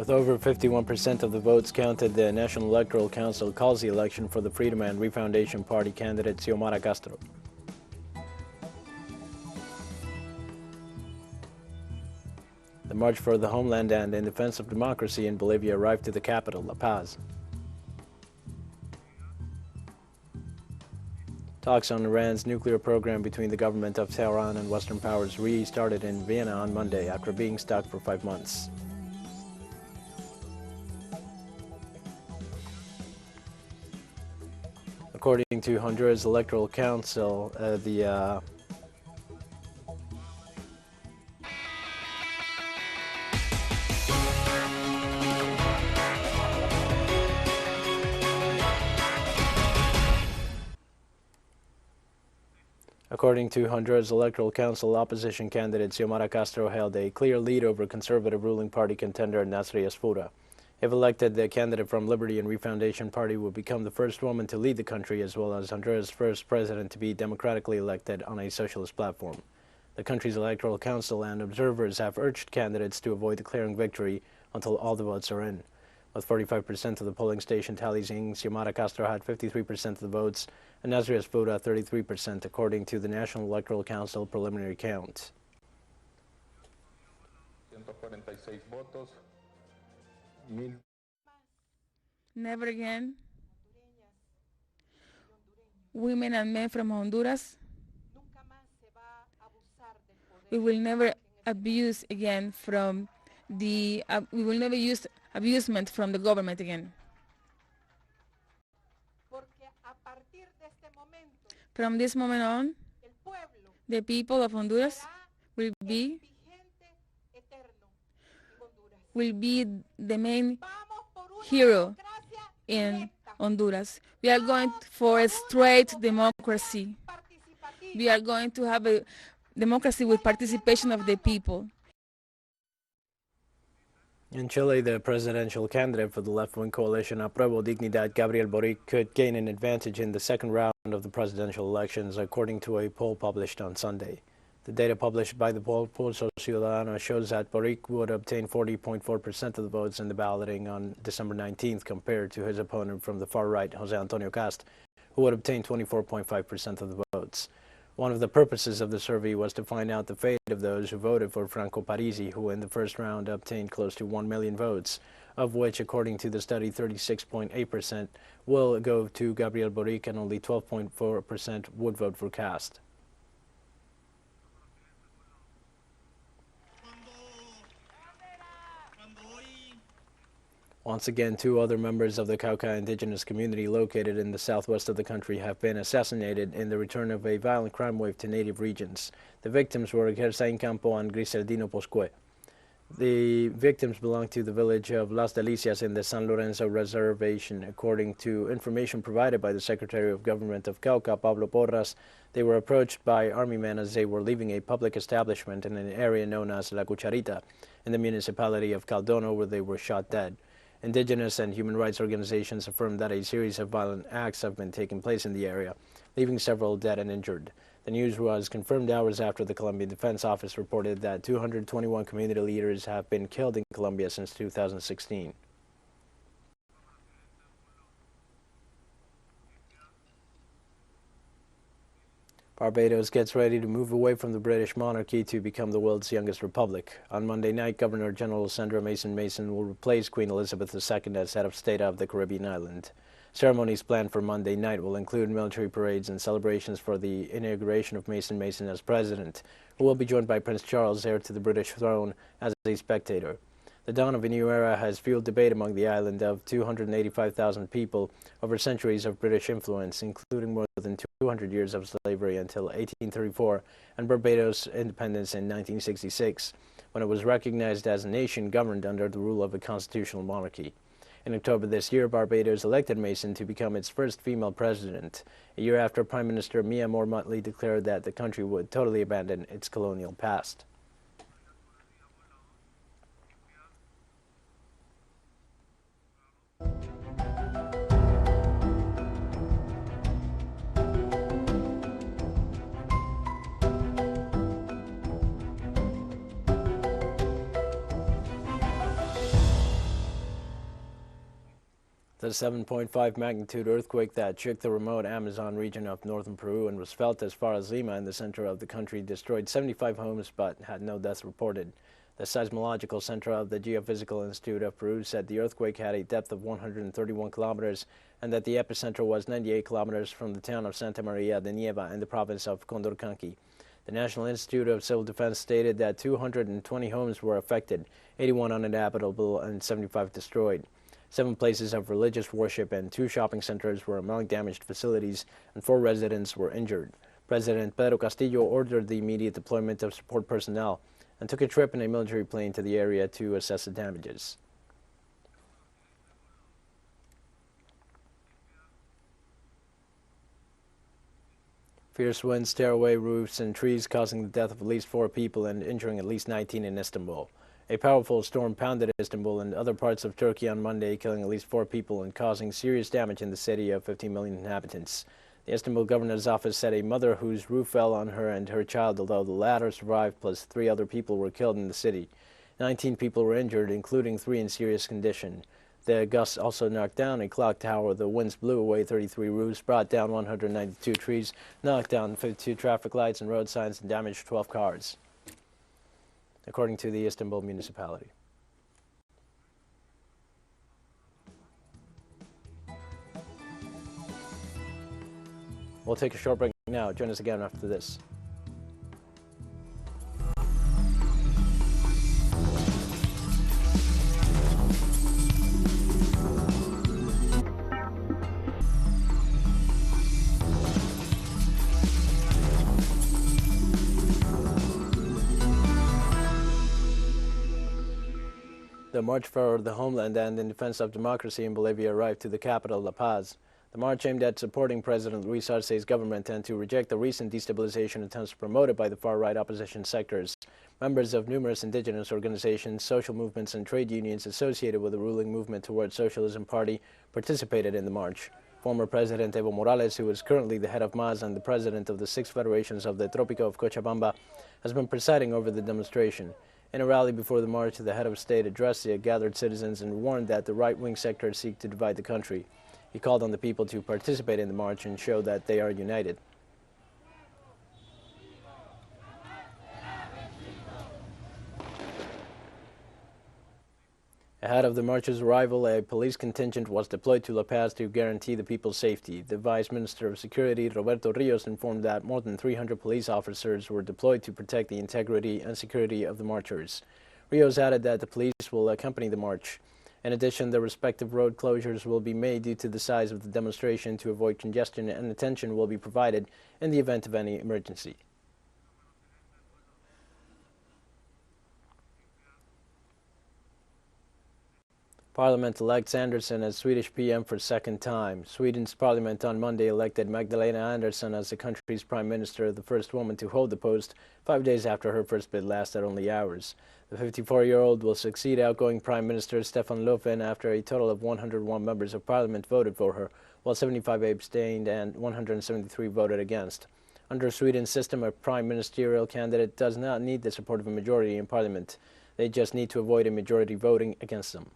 With over 51% of the votes counted, the National Electoral Council calls the election for the Freedom and Refoundation Party candidate Xiomara Castro. The March for the Homeland and in Defense of Democracy in Bolivia arrived to the capital, La Paz. Talks on Iran's nuclear program between the government of Tehran and Western Powers restarted in Vienna on Monday after being stuck for 5 months. According to Honduras Electoral Council, opposition candidate Xiomara Castro held a clear lead over conservative ruling party contender Nasria Sfura. If elected, the candidate from Liberty and Refoundation Party will become the first woman to lead the country, as well as Honduras' first president to be democratically elected on a socialist platform. The country's electoral council and observers have urged candidates to avoid declaring victory until all the votes are in. With 45% of the polling station tallying, Xiomara Castro had 53% of the votes, and Nasria Sfura 33%, according to the National Electoral Council preliminary count. 146 votos. Never again. Women and men from Honduras. We will never abuse again from the. We will never use abusement from the government again. From this moment on, the people of Honduras will be the main hero in Honduras. We are going for a straight democracy. We are going to have a democracy with participation of the people. In Chile, the presidential candidate for the left-wing coalition Apruebo Dignidad, Gabriel Boric, could gain an advantage in the second round of the presidential elections, according to a poll published on Sunday. The data published by the Pulso Ciudadano shows that Boric would obtain 40.4% of the votes in the balloting on December 19th, compared to his opponent from the far right, Jose Antonio Cast, who would obtain 24.5% of the votes. One of the purposes of the survey was to find out the fate of those who voted for Franco Parisi, who in the first round obtained close to 1 million votes, of which, according to the study, 36.8% will go to Gabriel Boric and only 12.4% would vote for Cast. Once again, 2 other members of the Cauca indigenous community located in the southwest of the country have been assassinated in the return of a violent crime wave to native regions. The victims were Gersain Campo and Griseldino Poscue. The victims belong to the village of Las Delicias in the San Lorenzo Reservation. According to information provided by the Secretary of Government of Cauca, Pablo Porras, they were approached by army men as they were leaving a public establishment in an area known as La Cucharita in the municipality of Caldono, where they were shot dead. Indigenous and human rights organizations affirmed that a series of violent acts have been taking place in the area, leaving several dead and injured. The news was confirmed hours after the Colombian Defense Office reported that 221 community leaders have been killed in Colombia since 2016. Barbados gets ready to move away from the British monarchy to become the world's youngest republic. On Monday night, Governor-General Sandra Mason will replace Queen Elizabeth II as head of state of the Caribbean island. Ceremonies planned for Monday night will include military parades and celebrations for the inauguration of Mason as president, who will be joined by Prince Charles, heir to the British throne, as a spectator. The dawn of a new era has fueled debate among the island of 285,000 people over centuries of British influence, including more than 200 years of slavery until 1834 and Barbados' independence in 1966, when it was recognized as a nation governed under the rule of a constitutional monarchy. In October this year, Barbados elected Mason to become its first female president, a year after Prime Minister Mia Moore-Motley declared that the country would totally abandon its colonial past. 7.5 magnitude earthquake that shook the remote Amazon region of northern Peru and was felt as far as Lima in the center of the country destroyed 75 homes but had no deaths reported. The Seismological Center of the Geophysical Institute of Peru said the earthquake had a depth of 131 kilometers and that the epicenter was 98 kilometers from the town of Santa Maria de Nieva in the province of Condorcanqui. The National Institute of Civil Defense stated that 220 homes were affected, 81 uninhabitable, and 75 destroyed. 7 places of religious worship and 2 shopping centers were among damaged facilities, and 4 residents were injured. President Pedro Castillo ordered the immediate deployment of support personnel and took a trip in a military plane to the area to assess the damages. Fierce winds tear away roofs and trees, causing the death of at least 4 people and injuring at least 19 in Istanbul. A powerful storm pounded Istanbul and other parts of Turkey on Monday, killing at least 4 people and causing serious damage in the city of 15 million inhabitants. The Istanbul governor's office said a mother whose roof fell on her and her child, although the latter survived, plus 3 other people were killed in the city. 19 people were injured, including 3 in serious condition. The gusts also knocked down a clock tower. The winds blew away 33 roofs, brought down 192 trees, knocked down 52 traffic lights and road signs, and damaged 12 cars, according to the Istanbul municipality. We'll take a short break now. Join us again after this. The March for the Homeland and in Defense of Democracy in Bolivia arrived to the capital, La Paz. The march aimed at supporting President Luis Arce's government and to reject the recent destabilization attempts promoted by the far-right opposition sectors. Members of numerous indigenous organizations, social movements, and trade unions associated with the ruling movement towards Socialism Party participated in the march. Former President Evo Morales, who is currently the head of MAS and the president of the 6 federations of the Tropico of Cochabamba, has been presiding over the demonstration. In a rally before the march, the head of state addressed the gathered citizens and warned that the right-wing sectors seek to divide the country. He called on the people to participate in the march and show that they are united. Ahead of the march's arrival, a police contingent was deployed to La Paz to guarantee the people's safety. The Vice Minister of Security, Roberto Rios, informed that more than 300 police officers were deployed to protect the integrity and security of the marchers. Rios added that the police will accompany the march. In addition, the respective road closures will be made due to the size of the demonstration to avoid congestion, and attention will be provided in the event of any emergency. Parliament elects Andersson as Swedish PM for 2nd time. Sweden's parliament on Monday elected Magdalena Andersson as the country's prime minister, the first woman to hold the post, 5 days after her first bid lasted only hours. The 54-year-old will succeed outgoing Prime Minister Stefan Löfven after a total of 101 members of parliament voted for her, while 75 abstained and 173 voted against. Under Sweden's system, a prime ministerial candidate does not need the support of a majority in parliament. They just need to avoid a majority voting against them.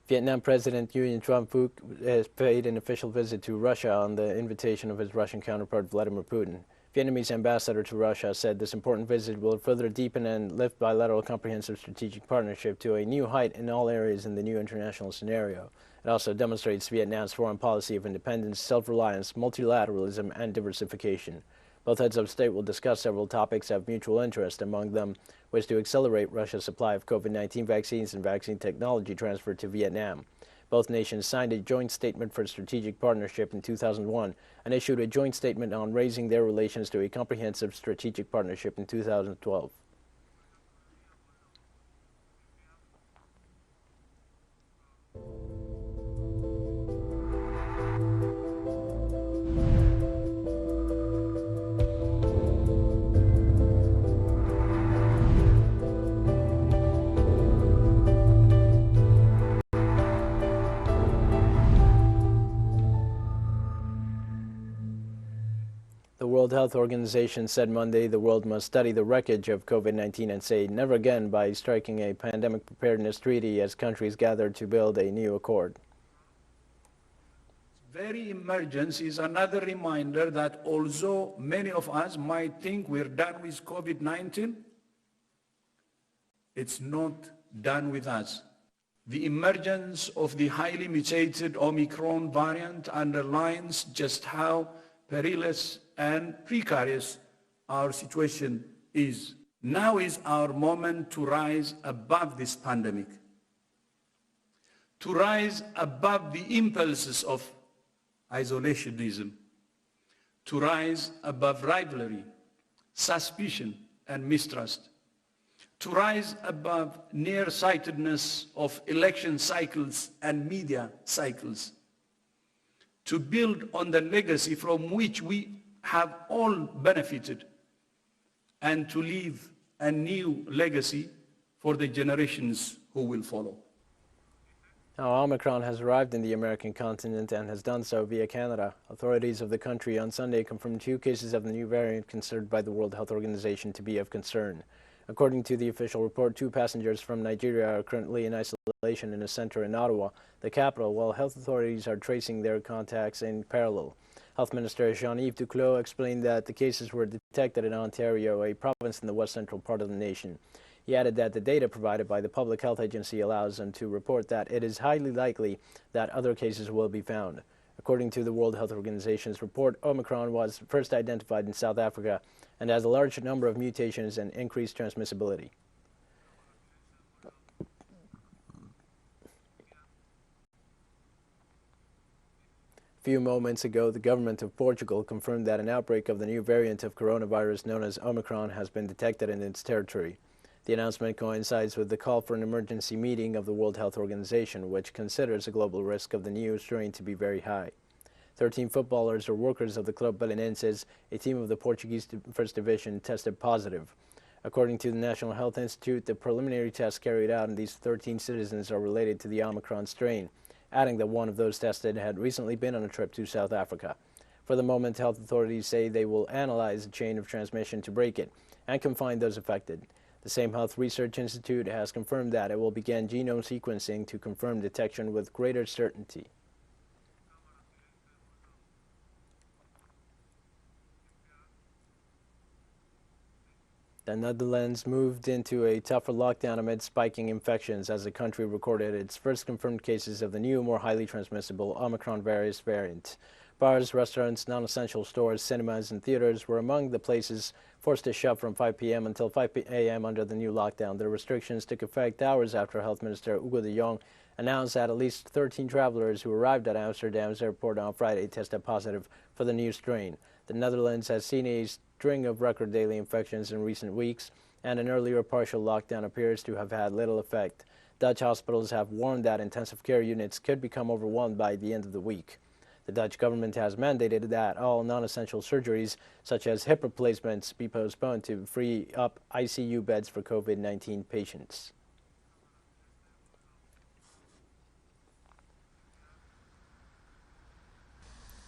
Vietnam President Nguyen Tran Phuc has paid an official visit to Russia on the invitation of his Russian counterpart Vladimir Putin. Vietnamese ambassador to Russia said this important visit will further deepen and lift bilateral comprehensive strategic partnership to a new height in all areas in the new international scenario. It also demonstrates Vietnam's foreign policy of independence, self-reliance, multilateralism, and diversification. Both heads of state will discuss several topics of mutual interest. Among them was to accelerate Russia's supply of COVID-19 vaccines and vaccine technology transfer to Vietnam. Both nations signed a joint statement for strategic partnership in 2001 and issued a joint statement on raising their relations to a comprehensive strategic partnership in 2012. The World Health Organization said Monday the world must study the wreckage of COVID-19 and say never again by striking a pandemic preparedness treaty as countries gather to build a new accord. Very emergence is another reminder that although many of us might think we're done with COVID-19, it's not done with us. The emergence of the highly mutated Omicron variant underlines just how perilous and precarious our situation is. Now is our moment to rise above this pandemic, to rise above the impulses of isolationism, to rise above rivalry, suspicion, and mistrust, to rise above nearsightedness of election cycles and media cycles, to build on the legacy from which we have all benefited, and to leave a new legacy for the generations who will follow. Now, Omicron has arrived in the American continent and has done so via Canada. Authorities of the country on Sunday confirmed 2 cases of the new variant considered by the World Health Organization to be of concern. According to the official report, 2 passengers from Nigeria are currently in isolation in a center in Ottawa, the capital, while health authorities are tracing their contacts in parallel. Health Minister Jean-Yves Duclos explained that the cases were detected in Ontario, a province in the west central part of the nation. He added that the data provided by the Public Health Agency allows them to report that it is highly likely that other cases will be found. According to the World Health Organization's report, Omicron was first identified in South Africa and has a large number of mutations and increased transmissibility. A few moments ago, the government of Portugal confirmed that an outbreak of the new variant of coronavirus known as Omicron has been detected in its territory. The announcement coincides with the call for an emergency meeting of the World Health Organization, which considers the global risk of the new strain to be very high. 13 footballers or workers of the Club Belenenses, a team of the Portuguese First Division, tested positive. According to the National Health Institute, the preliminary tests carried out in these 13 citizens are related to the Omicron strain, adding that one of those tested had recently been on a trip to South Africa. For the moment, health authorities say they will analyze the chain of transmission to break it and confine those affected. The same Health Research Institute has confirmed that it will begin genome sequencing to confirm detection with greater certainty. The Netherlands moved into a tougher lockdown amid spiking infections as the country recorded its first confirmed cases of the new, more highly transmissible Omicron variant. Bars, restaurants, non-essential stores, cinemas, and theaters were among the places forced to shut from 5 p.m. until 5 a.m. under the new lockdown. The restrictions took effect hours after Health Minister Hugo de Jong announced that at least 13 travelers who arrived at Amsterdam's airport on Friday tested positive for the new strain. The Netherlands has seen a string of record daily infections in recent weeks, and an earlier partial lockdown appears to have had little effect. Dutch hospitals have warned that intensive care units could become overwhelmed by the end of the week. The Dutch government has mandated that all non-essential surgeries, such as hip replacements, be postponed to free up ICU beds for COVID-19 patients.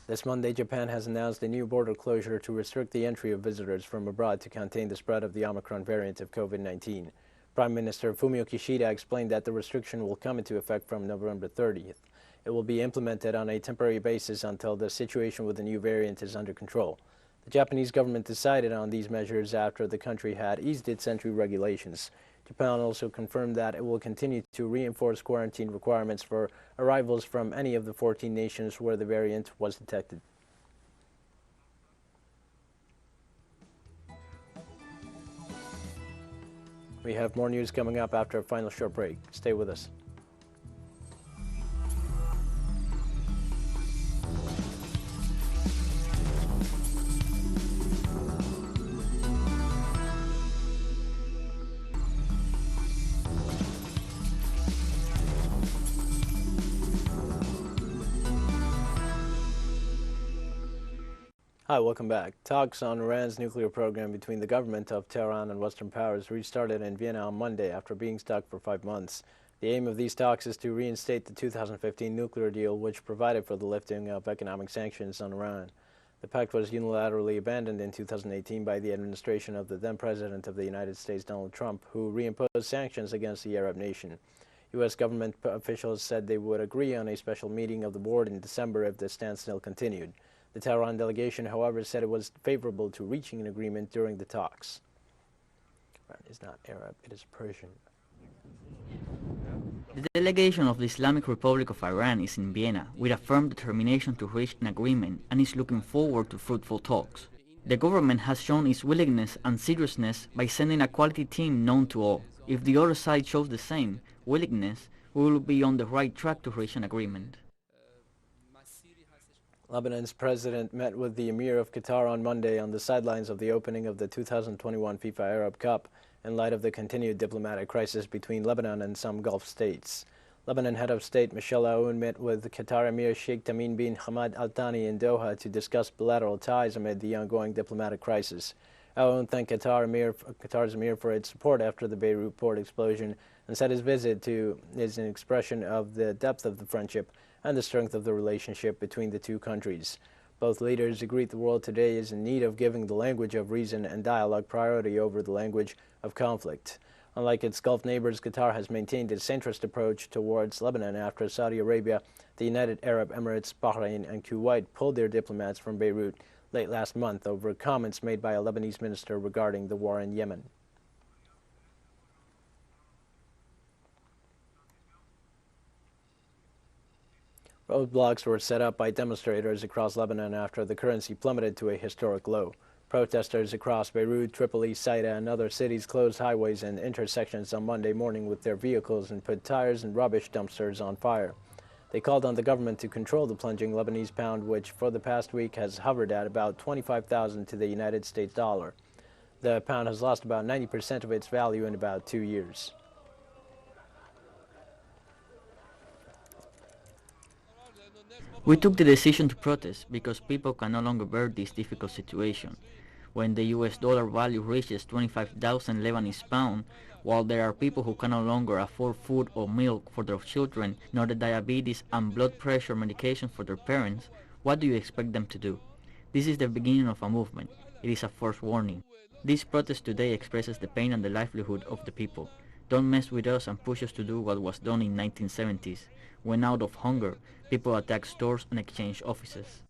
This Monday, Japan has announced a new border closure to restrict the entry of visitors from abroad to contain the spread of the Omicron variant of COVID-19. Prime Minister Fumio Kishida explained that the restriction will come into effect from November 30th. It will be implemented on a temporary basis until the situation with the new variant is under control. The Japanese government decided on these measures after the country had eased its entry regulations. Japan also confirmed that it will continue to reinforce quarantine requirements for arrivals from any of the 14 nations where the variant was detected. We have more news coming up after a final short break. Stay with us. Hi, welcome back. Talks on Iran's nuclear program between the government of Tehran and Western Powers restarted in Vienna on Monday after being stuck for 5 months. The aim of these talks is to reinstate the 2015 nuclear deal, which provided for the lifting of economic sanctions on Iran. The pact was unilaterally abandoned in 2018 by the administration of the then President of the United States, Donald Trump, who reimposed sanctions against the Arab nation. U.S. government officials said they would agree on a special meeting of the board in December if the standstill continued. The Tehran delegation, however, said it was favorable to reaching an agreement during the talks. Iran is not Arab, it is Persian. The delegation of the Islamic Republic of Iran is in Vienna with a firm determination to reach an agreement and is looking forward to fruitful talks. The government has shown its willingness and seriousness by sending a quality team known to all. If the other side shows the same willingness, we will be on the right track to reach an agreement. Lebanon's president met with the Emir of Qatar on Monday on the sidelines of the opening of the 2021 FIFA Arab Cup in light of the continued diplomatic crisis between Lebanon and some Gulf states. Lebanon head of state Michel Aoun met with Qatar Emir Sheikh Tamim bin Hamad Al Thani in Doha to discuss bilateral ties amid the ongoing diplomatic crisis. Aoun thanked Qatar's Emir for its support after the Beirut port explosion and said his visit is an expression of the depth of the friendship and the strength of the relationship between the two countries. Both leaders agreed the world today is in need of giving the language of reason and dialogue priority over the language of conflict. Unlike its Gulf neighbors, Qatar has maintained its centrist approach towards Lebanon after Saudi Arabia, the United Arab Emirates, Bahrain, and Kuwait pulled their diplomats from Beirut late last month over comments made by a Lebanese minister regarding the war in Yemen. Roadblocks were set up by demonstrators across Lebanon after the currency plummeted to a historic low. Protesters across Beirut, Tripoli, Saida, and other cities closed highways and intersections on Monday morning with their vehicles and put tires and rubbish dumpsters on fire. They called on the government to control the plunging Lebanese pound, which for the past week has hovered at about 25,000 to the United States dollar. The pound has lost about 90% of its value in about 2 years. We took the decision to protest because people can no longer bear this difficult situation. When the US dollar value reaches 25,000 Lebanese pounds, while there are people who can no longer afford food or milk for their children, nor the diabetes and blood pressure medication for their parents, what do you expect them to do? This is the beginning of a movement. It is a first warning. This protest today expresses the pain and the livelihood of the people. Don't mess with us and push us to do what was done in 1970s, when out of hunger, people attacked stores and exchange offices.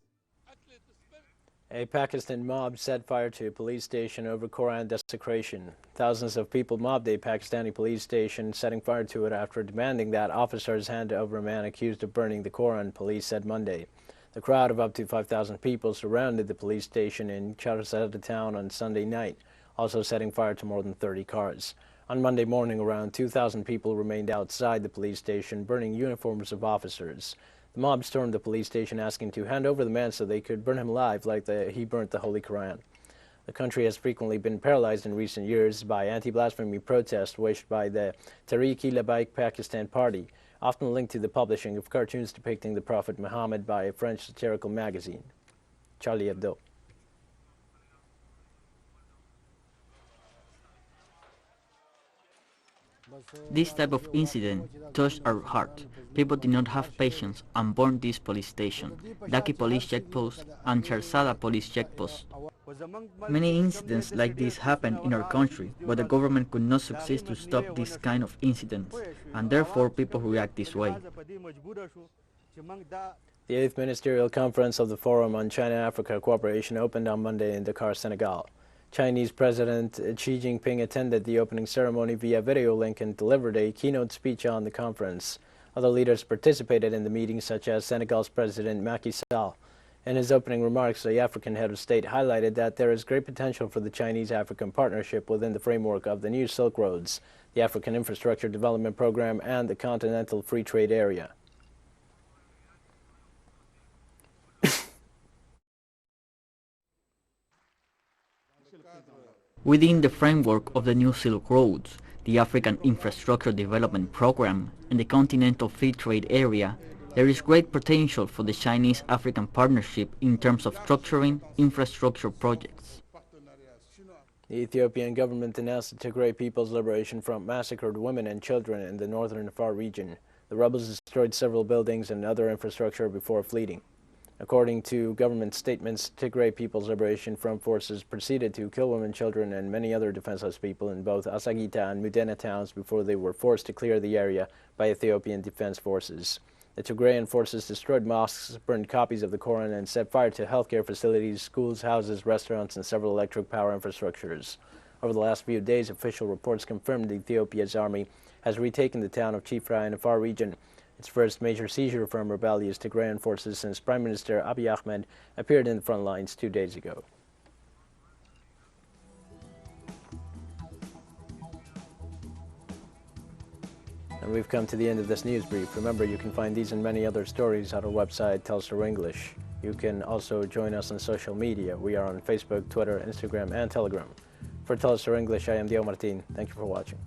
A Pakistan mob set fire to a police station over Quran desecration. Thousands of people mobbed a Pakistani police station, setting fire to it after demanding that officers hand over a man accused of burning the Quran, police said Monday. The crowd of up to 5,000 people surrounded the police station in Charzada town on Sunday night, also setting fire to more than 30 cars. On Monday morning, around 2,000 people remained outside the police station, burning uniforms of officers. The mob stormed the police station asking to hand over the man so they could burn him alive like he burnt the Holy Quran. The country has frequently been paralyzed in recent years by anti-blasphemy protests waged by the Tehreek-e-Labbaik Pakistan Party, often linked to the publishing of cartoons depicting the Prophet Muhammad by a French satirical magazine, Charlie Hebdo. This type of incident touched our heart. People did not have patience and burned this police station, Daki police checkpost, and Charzada police checkpost. Many incidents like this happen in our country, but the government could not succeed to stop this kind of incidents, and therefore people react this way. The 8th Ministerial Conference of the Forum on China-Africa Cooperation opened on Monday in Dakar, Senegal. Chinese President Xi Jinping attended the opening ceremony via video link and delivered a keynote speech on the conference. Other leaders participated in the meeting, such as Senegal's President Macky Sall. In his opening remarks, the African head of state highlighted that there is great potential for the Chinese-African partnership within the framework of the new Silk Roads, the African Infrastructure Development Program, and the Continental Free Trade Area. Within the framework of the new Silk Roads, the African Infrastructure Development Program, and the Continental Free Trade Area, there is great potential for the Chinese-African partnership in terms of structuring infrastructure projects. The Ethiopian government announced the Tigray People's Liberation Front massacred women and children in the northern Afar region. The rebels destroyed several buildings and other infrastructure before fleeing. According to government statements, Tigray People's Liberation Front forces proceeded to kill women, children, and many other defenseless people in both Asagita and Mudena towns before they were forced to clear the area by Ethiopian defense forces. The Tigrayan forces destroyed mosques, burned copies of the Quran, and set fire to healthcare facilities, schools, houses, restaurants, and several electric power infrastructures. Over the last few days, official reports confirmed Ethiopia's army has retaken the town of Chifra in the Afar region, its first major seizure from rebellious Tigrayan forces since Prime Minister Abiy Ahmed appeared in the front lines 2 days ago. And we've come to the end of this news brief. Remember, you can find these and many other stories at our website, Telstar English. You can also join us on social media. We are on Facebook, Twitter, Instagram, and Telegram. For Telstar English, I am Dio Martin. Thank you for watching.